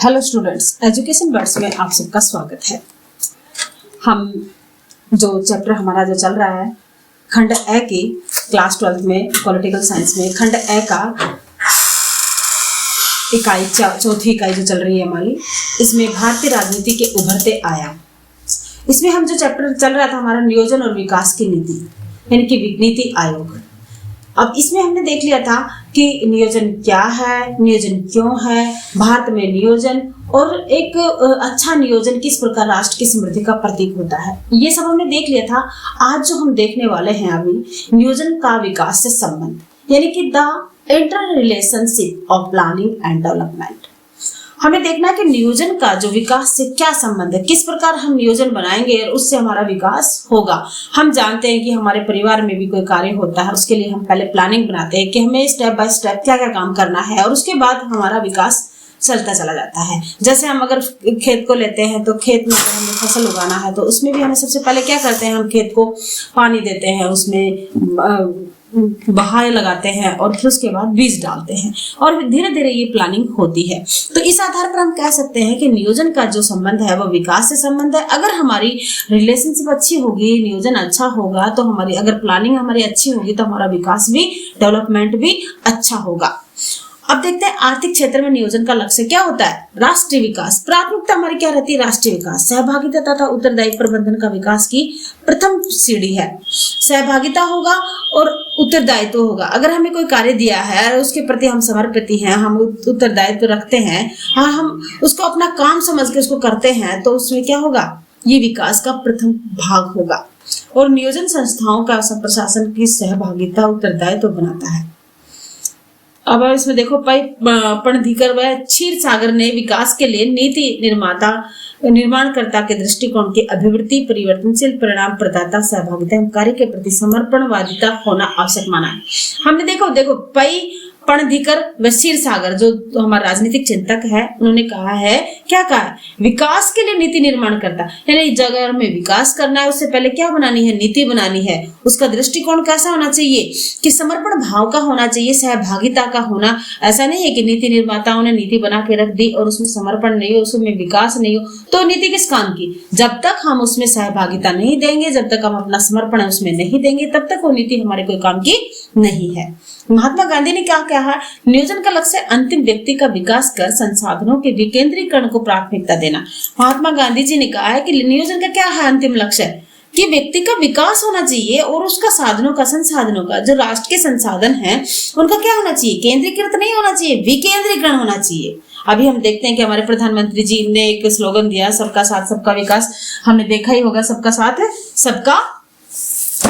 Hello students, education words में आप सबका स्वागत है। हम जो चैप्टर हमारा जो चल रहा है खंड ए की क्लास 12 में पॉलिटिकल साइंस में खंड ए का इकाई चौथी इकाई जो चल रही है हमारी, इसमें भारतीय राजनीति के उभरते आयाम। इसमें हम जो चैप्टर चल रहा था हमारा नियोजन और विकास की नीति यानी कि नीति आयोग। अब इसमें हमने देख लिया था कि नियोजन क्या है, नियोजन क्यों है, भारत में नियोजन और एक अच्छा नियोजन किस प्रकार राष्ट्र की समृद्धि का प्रतीक होता है, ये सब हमने देख लिया था। आज जो हम देखने वाले हैं अभी नियोजन का विकास से संबंध यानी कि the inter relationship of planning and development. हमें देखना है कि नियोजन का जो विकास से क्या संबंध है, किस प्रकार हम नियोजन बनाएंगे और उससे हमारा विकास होगा। हम जानते हैं कि हमारे परिवार में भी कोई कार्य होता है, उसके लिए हम पहले प्लानिंग बनाते हैं कि हमें स्टेप बाय स्टेप क्या क्या काम करना है और उसके बाद हमारा विकास चलता चला जाता है। जैसे हम अगर खेत को लेते हैं तो खेत में अगर हमें फसल उगाना है तो उसमें भी हमें सबसे पहले क्या करते हैं, हम खेत को पानी देते हैं, उसमें बहार लगाते हैं और फिर उसके बाद बीज डालते हैं और धीरे धीरे ये प्लानिंग होती है। तो इस आधार पर हम कह सकते हैं कि नियोजन का जो संबंध है वो विकास से संबंध है। अगर हमारी रिलेशनशिप अच्छी होगी, नियोजन अच्छा होगा, तो हमारी अगर प्लानिंग हमारी अच्छी होगी तो हमारा विकास भी, डेवलपमेंट भी अच्छा होगा। अब देखते हैं आर्थिक क्षेत्र में नियोजन का लक्ष्य क्या होता है। राष्ट्रीय विकास, प्राथमिकता हमारी क्या रहती है, राष्ट्रीय विकास। सहभागिता तथा उत्तरदायी प्रबंधन का विकास की प्रथम सीढ़ी है। सहभागिता होगा और उत्तरदायित्व होगा। अगर हमें कोई कार्य दिया है और उसके प्रति हम समर्पित हैं, हम उत्तरदायित्व रखते हैं, हाँ, हम उसको अपना काम समझ के उसको करते हैं, तो उसमें क्या होगा, ये विकास का प्रथम भाग होगा। और नियोजन संस्थाओं का प्रशासन की सहभागिता उत्तरदायित्व बनाता है। अब इसमें देखो पणधिकर व क्षीरसागर ने विकास के लिए नीति निर्माणकर्ता के दृष्टिकोण की अभिवृद्धि, परिवर्तनशील परिणाम प्रदाता, सहभागिता एवं कार्य के प्रति समर्पणवादिता होना आवश्यक माना है। हमने देखो पणधिकर व क्षीरसागर जो हमारा राजनीतिक चिंतक है, उन्होंने कहा है, क्या कहा है, विकास के लिए नीति निर्माण करता, यानी जगह में विकास करना है उससे पहले क्या बनानी है, नीति बनानी है। उसका दृष्टिकोण कैसा होना चाहिए कि समर्पण भाव का होना चाहिए, सहभागिता का होना। ऐसा नहीं है कि नीति निर्माताओं ने नीति बना के रख दी और उसमें समर्पण नहीं हो, उसमें विकास नहीं हो, तो नीति किस काम की। जब तक हम उसमें सहभागिता नहीं देंगे, जब तक हम अपना समर्पण उसमें नहीं देंगे, तब तक वो नीति हमारे कोई काम की नहीं है। महात्मा गांधी ने क्या कहा, नियोजन का लक्ष्य अंतिम व्यक्ति का विकास कर संसाधनों के विकेंद्रीकरण को प्राथमिकता देना। महात्मा गांधी जी ने कहा है कि नियोजन का क्या है अंतिम लक्ष्य, कि व्यक्ति का विकास होना चाहिए और उसका साधनों का, संसाधनों का, जो राष्ट्र के संसाधन हैं उनका क्या होना चाहिए, केंद्रीकृत नहीं होना चाहिए, विकेंद्रीकरण होना चाहिए। अभी हम देखते हैं कि हमारे प्रधानमंत्री जी ने एक स्लोगन दिया, सबका साथ सबका विकास। हमने देखा ही होगा, सबका साथ सबका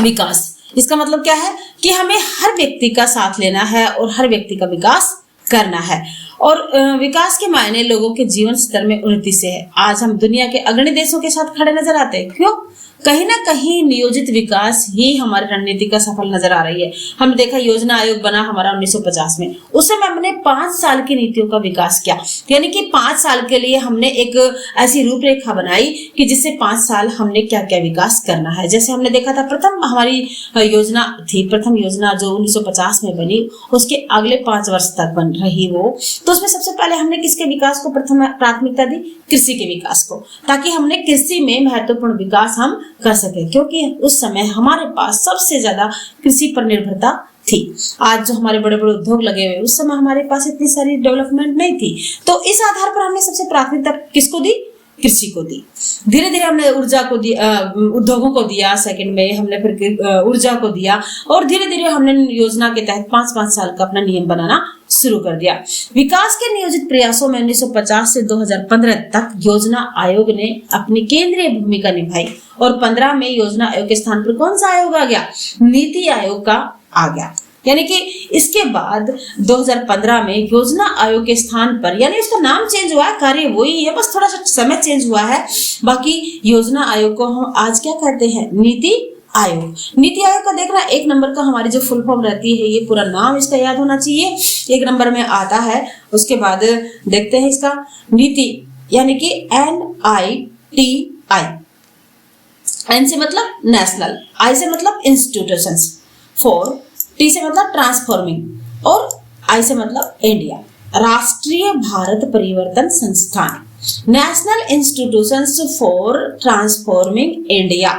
विकास। इसका मतलब क्या है कि हमें हर व्यक्ति का साथ लेना है और हर व्यक्ति का विकास करना है। और विकास के मायने लोगों के जीवन स्तर में उन्नति से है। आज हम दुनिया के अग्रणी देशों के साथ खड़े नजर आते हैं। क्यों? कहीं ना कहीं नियोजित विकास ही हमारी रणनीति का सफल नजर आ रही है। हमने देखा योजना आयोग बना हमारा 1950 में, उस समय हमने 5 साल की नीतियों का विकास किया, यानी कि 5 साल के लिए हमने एक ऐसी रूपरेखा बनाई कि जिससे 5 साल हमने क्या क्या विकास करना है। जैसे हमने देखा था प्रथम हमारी योजना थी, प्रथम योजना जो 1950 में बनी, उसके अगले 5 वर्ष तक बन रही वो, तो उसमें सबसे पहले हमने किसके विकास को प्रथम प्राथमिकता दी, कृषि के विकास को, ताकि हमने कृषि में महत्वपूर्ण विकास हम कर सके, क्योंकि उस समय हमारे पास सबसे ज्यादा कृषि पर निर्भरता थी। आज जो हमारे बड़े बड़े उद्योग लगे हुए, उस समय हमारे पास इतनी सारी डेवलपमेंट नहीं थी। तो इस आधार पर हमने सबसे प्राथमिकता किसको दी, कृषि को दी। धीरे धीरे हमने ऊर्जा को दिया, उद्योगों को दिया, सेकंड में हमने फिर ऊर्जा को दिया और धीरे धीरे हमने योजना के तहत 5-5 साल का अपना नियम बनाना शुरू कर दिया। विकास के नियोजित प्रयासों में 1950 से 2015 तक योजना आयोग ने अपनी केंद्रीय भूमिका निभाई और 15 में योजना आयोग के स्थान पर कौन सा आयोग आ गया, नीति आयोग का आ गया। यानी कि इसके बाद 2015 में योजना आयोग के स्थान पर, यानी उसका नाम चेंज हुआ है, कार्य वही है, बस थोड़ा सा समय चेंज हुआ है। बाकी योजना आयोग को हम आज क्या कहते हैं, नीति आयोग। नीति आयोग का देखना, 1 नंबर का हमारी जो फुल फॉर्म रहती है, ये पूरा नाम इसका याद होना चाहिए, 1 नंबर में आता है। उसके बाद देखते हैं इसका नीति, यानी कि NITI। N से मतलब नेशनल, I से मतलब इंस्टीट्यूशंस, 4 T से मतलब ट्रांसफॉर्मिंग और I से मतलब इंडिया। राष्ट्रीय भारत परिवर्तन संस्थान, national institutions for transforming India,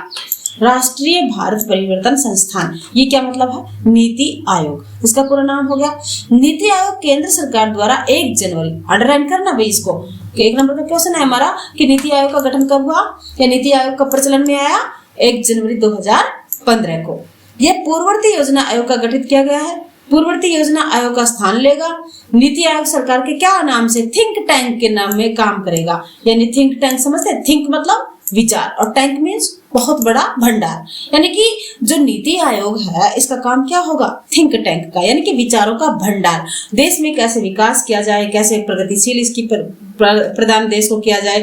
राष्ट्रीय भारत परिवर्तन संस्थान। ये क्या मतलब है? नीति आयोग, इसका पूरा नाम हो गया नीति आयोग। केंद्र सरकार द्वारा 1 जनवरी, अंडरलाइन करना भाई इसको, 1 नंबर का क्वेश्चन है हमारा कि नीति आयोग का गठन कब हुआ या नीति आयोग कब प्रचलन में आया? 1 जनवरी 2015 को। यह पूर्ववर्ती योजना आयोग का गठित किया गया है। पूर्ववर्ती योजना आयोग का स्थान लेगा। नीति आयोग सरकार के क्या नाम से? थिंक टैंक के नाम में काम करेगा। यानी थिंक टैंक समझते हैं? थिंक मतलब विचार और टैंक मीन्स बहुत बड़ा भंडार। यानी कि जो नीति आयोग है इसका काम क्या होगा? थिंक टैंक का, यानी कि विचारों का भंडार। देश में कैसे विकास किया जाए, कैसे प्रगतिशील इसकी प्रदान देश को किया जाए,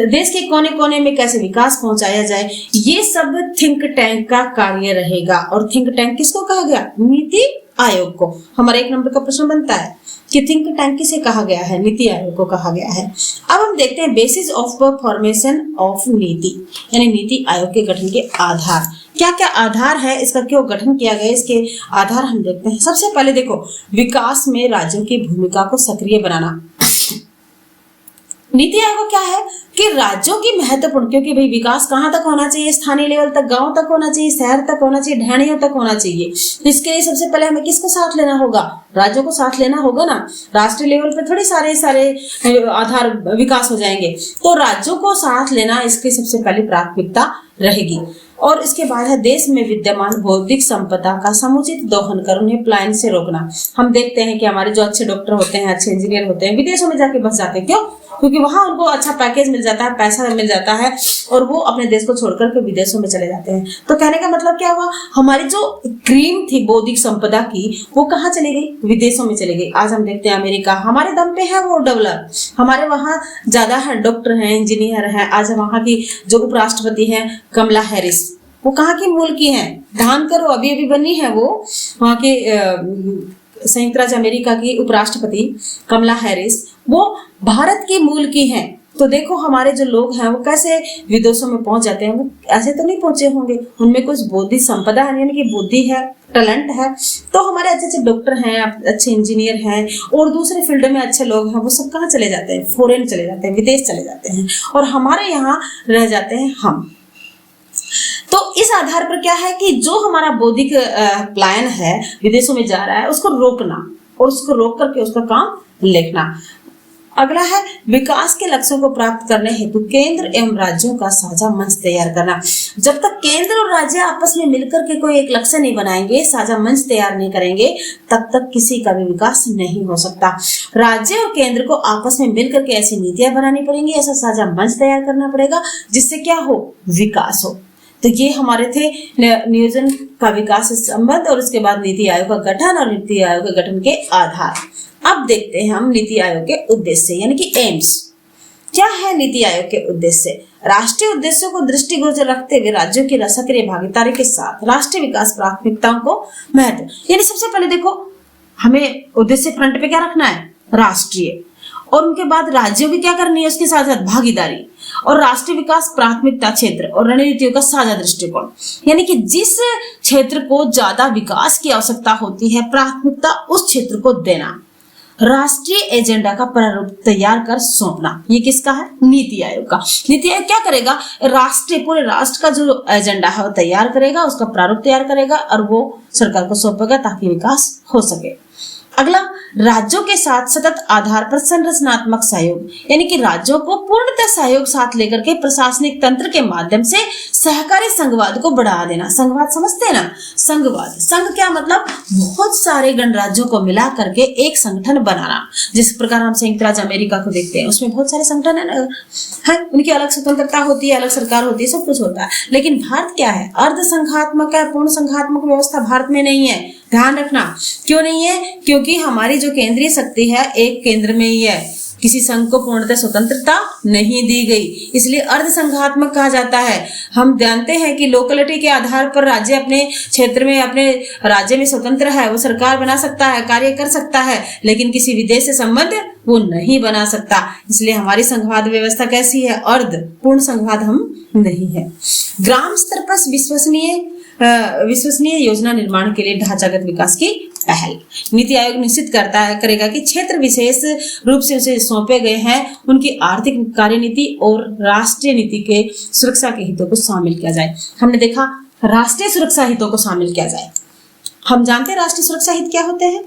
देश के कोने कोने में कैसे विकास पहुंचाया जाए, ये सब थिंक टैंक का कार्य रहेगा। और थिंक टैंक किसको कहा गया? नीति आयोग को। हमारा 1 नंबर का प्रश्न बनता है कि थिंक टैंक किसे कहा गया है? नीति आयोग को कहा गया है। अब हम देखते हैं बेसिस ऑफ फॉर्मेशन ऑफ नीति, यानी नीति आयोग के गठन के आधार। क्या क्या आधार है इसका, क्यों गठन किया गया, इसके आधार हम देखते हैं। सबसे पहले देखो, विकास में राज्यों की भूमिका को सक्रिय बनाना। नीति आयोग क्या है कि राज्यों की महत्वपूर्ण, क्योंकि भाई विकास कहाँ तक होना चाहिए? स्थानीय लेवल तक, गांव तक होना चाहिए, शहर तक होना चाहिए, ढाणियों तक होना चाहिए। तो इसके लिए सबसे पहले हमें किसको साथ लेना होगा? राज्यों को साथ लेना होगा ना। राष्ट्रीय लेवल पे थोड़ी सारे आधार विकास हो जाएंगे, तो राज्यों को साथ लेना इसकी सबसे पहली प्राथमिकता रहेगी। और इसके बाद है देश में विद्यमान बौद्धिक संपदा का समुचित दोहन कर उन्हें पलायन से रोकना। हम देखते हैं कि हमारे जो अच्छे डॉक्टर होते हैं, अच्छे इंजीनियर होते हैं, विदेशों में जाके बस जाते हैं। क्यों? क्योंकि वहां उनको अच्छा पैकेज मिल जाता है, पैसा मिल जाता है और वो अपने देश को छोड़कर के विदेशों में चले जाते हैं। तो कहने का मतलब क्या हुआ? हमारी जो क्रीम थी बौद्धिक संपदा की, वो कहाँ चली गई? विदेशों में चली गई। आज हम देखते हैं अमेरिका हमारे दम पे है वो डेवलप, हमारे वहाँ ज्यादा है, डॉक्टर हैं, इंजीनियर हैं। आज वहाँ की जो उपराष्ट्रपति हैं कमला हैरिस, वो कहाँ की मूल की हैं? ध्यान करो, अभी अभी बनी है वो वहाँ के संयुक्त राज्य अमेरिका की उपराष्ट्रपति कमला हैरिस, वो भारत की मूल की हैं। तो देखो हमारे जो लोग हैं वो कैसे विदेशों में पहुंच जाते हैं। वो ऐसे तो नहीं पहुंचे होंगे, उनमें कुछ बौद्धिक संपदा है, यानी कि बुद्धि है, टैलेंट है। तो हमारे अच्छे अच्छे डॉक्टर हैं, अच्छे इंजीनियर हैं और दूसरे फील्ड में अच्छे लोग हैं, वो सब कहाँ चले जाते हैं? फॉरेन चले जाते हैं, विदेश चले जाते हैं और हमारे यहाँ रह जाते हैं हम। तो इस आधार पर क्या है कि जो हमारा बौद्धिक पलायन है, विदेशों में जा रहा है, उसको रोकना और उसको रोक करके उसका काम लिखना। अगला है विकास के लक्ष्यों को प्राप्त करने हेतु केंद्र एवं राज्यों का साझा मंच तैयार करना। जब तक केंद्र और राज्य आपस में मिलकर के कोई एक लक्ष्य नहीं बनाएंगे, साझा मंच तैयार नहीं करेंगे, तब तक किसी का भी विकास नहीं हो सकता। राज्य और केंद्र को आपस में मिलकर के ऐसी नीतियां बनानी पड़ेंगी, ऐसा साझा मंच तैयार करना पड़ेगा जिससे क्या हो? विकास हो। तो ये हमारे थे नियोजन का विकास से संबंध और उसके बाद नीति आयोग का गठन और नीति आयोग के गठन के आधार। अब देखते हैं हम नीति आयोग के उद्देश्य यानी कि एम्स। क्या है नीति आयोग के उद्देश्य? राष्ट्रीय उद्देश्यों को दृष्टिगोचर रखते हुए राज्यों की सक्रिय भागीदारी के साथ राष्ट्रीय विकास प्राथमिकताओं को महत्व, यानी सबसे पहले देखो हमें उद्देश्य फ्रंट पे क्या रखना है? राष्ट्रीय, और उनके बाद राज्यों की क्या करनी है? उसके साथ साथ भागीदारी और राष्ट्रीय विकास प्राथमिकता क्षेत्र और रणनीतियों का साझा दृष्टिकोण, यानी कि जिस क्षेत्र को ज्यादा विकास की आवश्यकता होती है प्राथमिकता उस क्षेत्र को देना। राष्ट्रीय एजेंडा का प्रारूप तैयार कर सौंपना, ये किसका है? नीति आयोग का। नीति आयोग क्या करेगा? राष्ट्रीय पूरे राष्ट्र का जो एजेंडा है वो तैयार करेगा, उसका प्रारूप तैयार करेगा और वो सरकार को सौंपेगा ताकि विकास हो सके। अगला, राज्यों के साथ सतत आधार पर संरचनात्मक सहयोग, यानी कि राज्यों को पूर्णतः सहयोग साथ लेकर के प्रशासनिक तंत्र के माध्यम से सहकारी संघवाद को बढ़ा देना। संघवाद समझते हैं ना? संघवाद, संघ क्या मतलब? बहुत सारे गणराज्यों को मिला करके एक संगठन बनाना। जिस प्रकार हम संयुक्त राज्य अमेरिका को देखते हैं, उसमें बहुत सारे संगठन है, उनकी अलग स्वतंत्रता होती है, अलग सरकार होती है, सब कुछ होता है। लेकिन भारत क्या है? अर्ध संघात्मक है, पूर्ण संघात्मक व्यवस्था भारत में नहीं है। ध्यान रखना, क्यों नहीं है? क्योंकि हमारी जो केंद्रीय शक्ति है एक केंद्र में ही है, किसी संघ को पूर्णतः स्वतंत्रता नहीं दी गई, इसलिए अर्ध संघात्मक कहा जाता है। हम जानते हैं कि लोकलिटी के आधार पर राज्य अपने क्षेत्र में, अपने राज्य में स्वतंत्र है, वो सरकार बना सकता है, कार्य कर सकता है, लेकिन किसी विदेश से संबंध वो नहीं बना सकता। इसलिए हमारी संघवाद व्यवस्था कैसी है? अर्ध, पूर्ण संघवाद हम नहीं है। ग्राम स्तर पर विश्वसनीय योजना निर्माण के लिए ढांचागत विकास की पहल। नीति आयोग निश्चित करेगा कि क्षेत्र विशेष रूप से उसे सौंपे गए हैं उनकी आर्थिक कार्यनीति और राष्ट्रीय नीति के सुरक्षा के हितों को शामिल किया जाए। हमने देखा राष्ट्रीय सुरक्षा हितों को शामिल किया जाए। हम जानते हैं राष्ट्रीय सुरक्षा हित क्या होते हैं।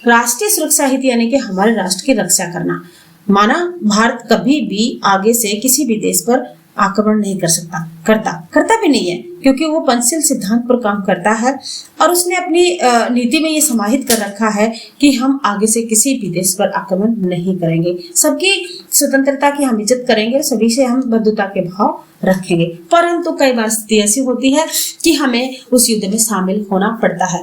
राष्ट्रीय सुरक्षा हित यानी कि हमारे राष्ट्र की रक्षा करना। माना भारत कभी भी आगे से किसी भी देश पर आक्रमण नहीं कर सकता, करता भी नहीं है, क्योंकि वो पंचशील सिद्धांत पर काम करता है और उसने अपनी नीति में ये समाहित कर रखा है कि हम आगे से किसी भी देश पर आक्रमण नहीं करेंगे, सबकी स्वतंत्रता की हम इज्जत करेंगे, सभी से हम बंधुता के भाव रखेंगे। परंतु कई बार स्थिति ऐसी होती है कि हमें उस युद्ध में शामिल होना पड़ता है।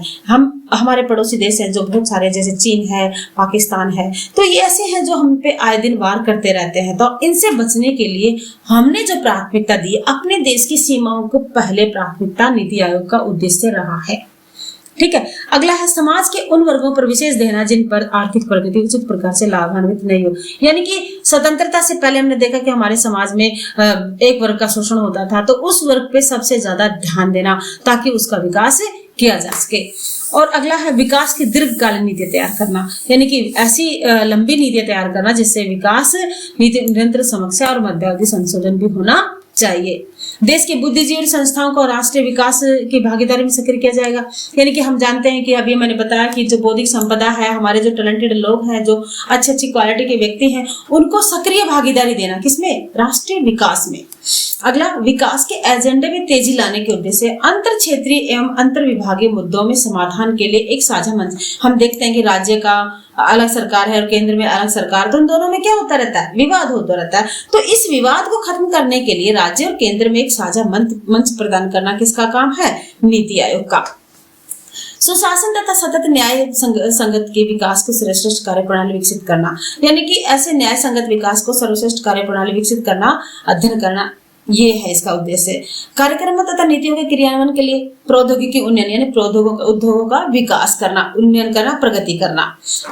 हमारे पड़ोसी देश हैं जो बहुत सारे, जैसे चीन है, पाकिस्तान है, तो ये ऐसे हैं जो हम पे आए दिन वार करते रहते हैं। तो इनसे बचने के लिए हमने जो प्राथमिकता दी, अपने देश की सीमाओं को पहले प्राथमिकता नीति आयोग का उद्देश्य रहा है। ठीक है। अगला है समाज के उन वर्गों पर विशेष ध्यान जिन पर आर्थिक प्रगति उचित प्रकार से लाभान्वित नहीं हो। यानी कि स्वतंत्रता से पहले हमने देखा कि हमारे समाज में एक वर्ग का शोषण होता था, तो उस वर्ग पे सबसे ज्यादा ध्यान देना ताकि उसका विकास किया जा सके। और अगला है विकास की दीर्घकालीन नीति तैयार करना, यानी कि ऐसी लंबी नीति तैयार करना जिससे विकास नीति निरंतर समीक्षा और मध्यावधि संशोधन भी होना चाहिए। देश के बुद्धिजीवी संस्थाओं को राष्ट्रीय विकास की भागीदारी में सक्रिय किया जाएगा। यानी कि हम जानते हैं कि अभी मैंने बताया कि जो बौद्धिक संपदा है, हमारे जो टैलेंटेड लोग हैं, जो अच्छी क्वालिटी के व्यक्ति हैं, उनको सक्रिय भागीदारी देना, किसमें? राष्ट्रीय विकास में। अगला, विकास के एजेंडे में तेजी लाने के उद्देश्य से अंतर क्षेत्रीय एवं अंतर विभागीय मुद्दों में समाधान के लिए एक साझा मंच। हम देखते हैं कि राज्य का अलग सरकार है और केंद्र में अलग सरकार, तो उन दोनों में क्या होता रहता है? विवाद होता रहता है। तो इस विवाद को खत्म करने के लिए राज्य और केंद्र में एक साझा मंच प्रदान करना किसका काम है? नीति आयोग का। सुशासन तथा सतत न्याय संगत के विकास को सर्वश्रेष्ठ कार्यप्रणाली विकसित करना, यानी कि ऐसे न्याय संगत विकास को सर्वश्रेष्ठ कार्यप्रणाली विकसित करना, अध्ययन करना, ये है इसका उद्देश्य। कार्यक्रमों तथा नीतियों के क्रियान्वयन के लिए प्रौद्योगिकी उन्नयन, यानी उद्योगों का विकास करना, उन्नयन करना, प्रगति करना।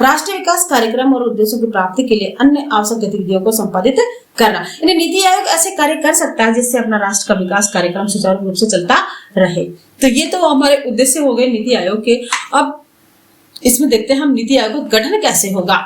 राष्ट्रीय विकास कार्यक्रम और उद्देश्यों की प्राप्ति के लिए अन्य आवश्यक गतिविधियों को संपादित करना। यानी नीति आयोग ऐसे कार्य कर सकता है जिससे अपना राष्ट्र का विकास कार्यक्रम सुचारू रूप से चलता रहे। तो ये तो हमारे उद्देश्य हो गए नीति आयोग के। अब इसमें देखते हैं हम नीति आयोग का गठन कैसे होगा।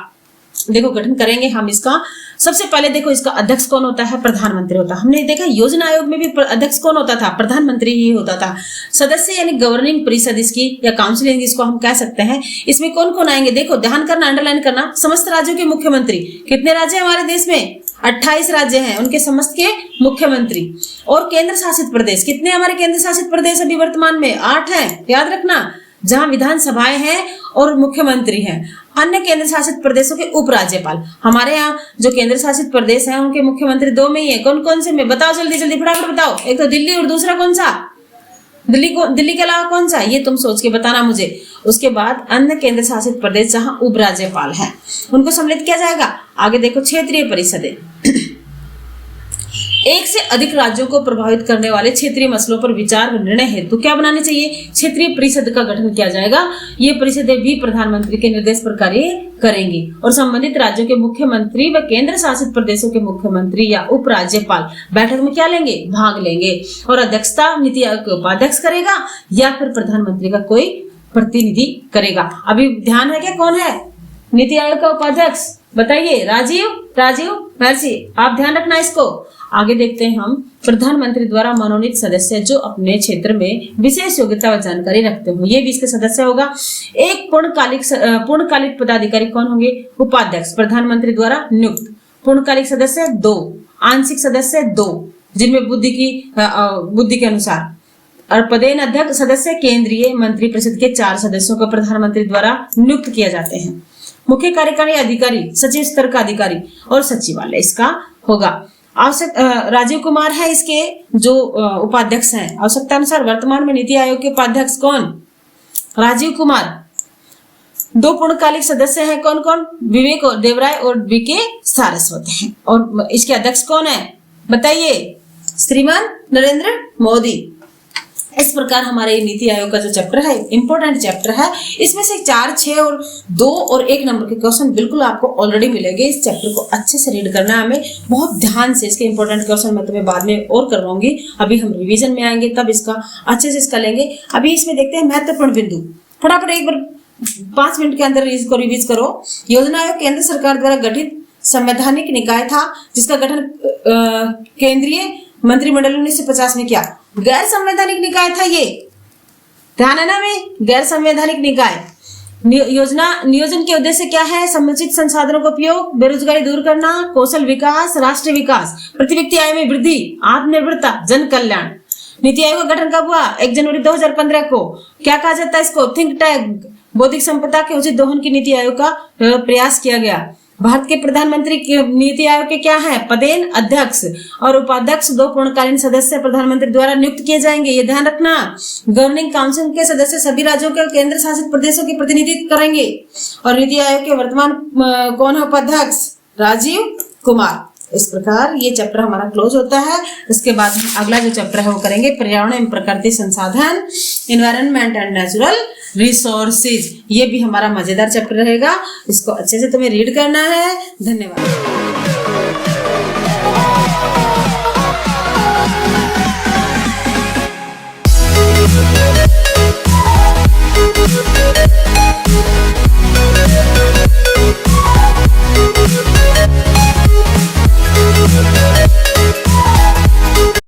देखो, गठन करेंगे हम इसका। सबसे पहले देखो, इसका अध्यक्ष कौन होता है? प्रधानमंत्री होता है। हमने देखा योजना आयोग में भी अध्यक्ष कौन होता था? प्रधानमंत्री ही होता था। सदस्य यानी गवर्निंग परिषद इसकी, या काउंसिलिंग जिसको हम कह सकते हैं, इसमें कौन कौन आएंगे? देखो, ध्यान करना, अंडरलाइन करना। समस्त राज्यों के मुख्यमंत्री। कितने राज्य हमारे देश में? 28 राज्य हैं, उनके समस्त के मुख्यमंत्री। और केंद्र शासित प्रदेश, कितने हमारे केंद्र शासित प्रदेश अभी वर्तमान में? 8 हैं, याद रखना, जहां विधानसभाएं हैं और मुख्यमंत्री हैं। अन्य केंद्र शासित प्रदेशों के उपराज्यपाल। हमारे यहाँ जो केंद्र शासित प्रदेश हैं उनके मुख्यमंत्री 2 में ही है। कौन कौन से में? बताओ, जल्दी जल्दी फटाफट बताओ। एक तो दिल्ली और दूसरा कौन सा? दिल्ली के अलावा कौन सा? ये तुम सोच के बताना मुझे। उसके बाद अन्य केंद्र शासित प्रदेश जहां उपराज्यपाल हैं उनको सम्मिलित किया जाएगा। आगे देखो, क्षेत्रीय परिषदें। एक से अधिक राज्यों को प्रभावित करने वाले क्षेत्रीय मसलों पर विचार व निर्णय हेतु क्या बनाने चाहिए? क्षेत्रीय परिषद का गठन किया जाएगा। ये परिषदें भी प्रधानमंत्री के निर्देश पर कार्य करेंगी और संबंधित राज्यों के मुख्यमंत्री व केंद्र शासित प्रदेशों के मुख्यमंत्री या उपराज्यपाल बैठक में क्या लेंगे? भाग लेंगे। और अध्यक्षता नीति आयोग के उपाध्यक्ष करेगा या फिर प्रधानमंत्री का कोई प्रतिनिधि करेगा। अभी ध्यान है क्या कौन है नीति आयोग का उपाध्यक्ष? बताइए। राजीव महर्षि, आप ध्यान रखना इसको। आगे देखते हैं हम, प्रधानमंत्री द्वारा मनोनीत सदस्य जो अपने क्षेत्र में विशेष योग्यता व जानकारी रखते हो, ये भी इसके सदस्य होगा। एक पूर्णकालिक पदाधिकारी कौन होंगे? उपाध्यक्ष, प्रधानमंत्री द्वारा नियुक्त। पूर्णकालिक सदस्य 2, आंशिक सदस्य 2, जिनमें बुद्धि के अनुसार। और पदेन अध्यक्ष सदस्य केंद्रीय मंत्रिपरिषद के 4 सदस्यों को प्रधानमंत्री द्वारा नियुक्त किए जाते हैं। मुख्य कार्यकारी अधिकारी, सचिव स्तर का अधिकारी और सचिवालय इसका होगा। आवश्यक राजीव कुमार है इसके जो उपाध्यक्ष हैं। आवश्यकता अनुसार वर्तमान में नीति आयोग के उपाध्यक्ष कौन? राजीव कुमार। 2 पूर्णकालिक सदस्य हैं, कौन कौन? विवेक और देवराय और बीके सारस्वत हैं। और इसके अध्यक्ष कौन है? बताइए। श्रीमान नरेंद्र मोदी। इस प्रकार हमारे नीति आयोग का जो चैप्टर है, इंपॉर्टेंट चैप्टर है। इसमें से 4, 6 और 2 और 1 नंबर के क्वेश्चन बिल्कुल आपको ऑलरेडी मिलेंगे। इस चैप्टर को अच्छे से रीड करना है हमें, बहुत ध्यान से। इसके इंपॉर्टेंट क्वेश्चन मैं तुम्हें बाद में और करवाऊंगी। अभी हम रिवीजन में आएंगे तब इसका अच्छे से इसका लेंगे। अभी इसमें देखते हैं महत्वपूर्ण बिंदु। फटाफट एक बार 5 मिनट के अंदर इसको रिवीज करो। योजना आयोग केंद्र सरकार द्वारा गठित संवैधानिक निकाय था जिसका गठन केंद्रीय मंत्रिमंडल 1950 में किया। गैर संवैधानिक निकाय था ये, ध्यान है ना में, गैर संवैधानिक निकाय। योजना नियोजन के उद्देश्य क्या है? समुचित संसाधनों का उपयोग, बेरोजगारी दूर करना, कौशल विकास, राष्ट्रीय विकास, प्रति व्यक्ति आय में वृद्धि, आत्मनिर्भरता, जन कल्याण। नीति आयोग का गठन कब हुआ? 1 जनवरी 2015 को। क्या कहा जाता है इसको? थिंक टैंक, बौद्धिक संपदा के उचित दोहन की नीति आयोग का प्रयास किया गया। भारत के प्रधानमंत्री नीति आयोग के क्या है? पदेन अध्यक्ष और उपाध्यक्ष 2 पूर्णकालीन सदस्य प्रधानमंत्री द्वारा नियुक्त किए जाएंगे, ये ध्यान रखना। गवर्निंग काउंसिल के सदस्य सभी राज्यों के और केंद्र शासित प्रदेशों की प्रतिनिधित्व करेंगे। और नीति आयोग के वर्तमान कौन है उपाध्यक्ष? राजीव कुमार। इस प्रकार ये चैप्टर हमारा क्लोज होता है। इसके बाद हम अगला जो चैप्टर है वो करेंगे पर्यावरण एवं प्रकृति संसाधन, एनवायरनमेंट एंड नेचुरल रिसोर्सेज। ये भी हमारा मजेदार चैप्टर रहेगा, इसको अच्छे से तुम्हें रीड करना है। धन्यवाद।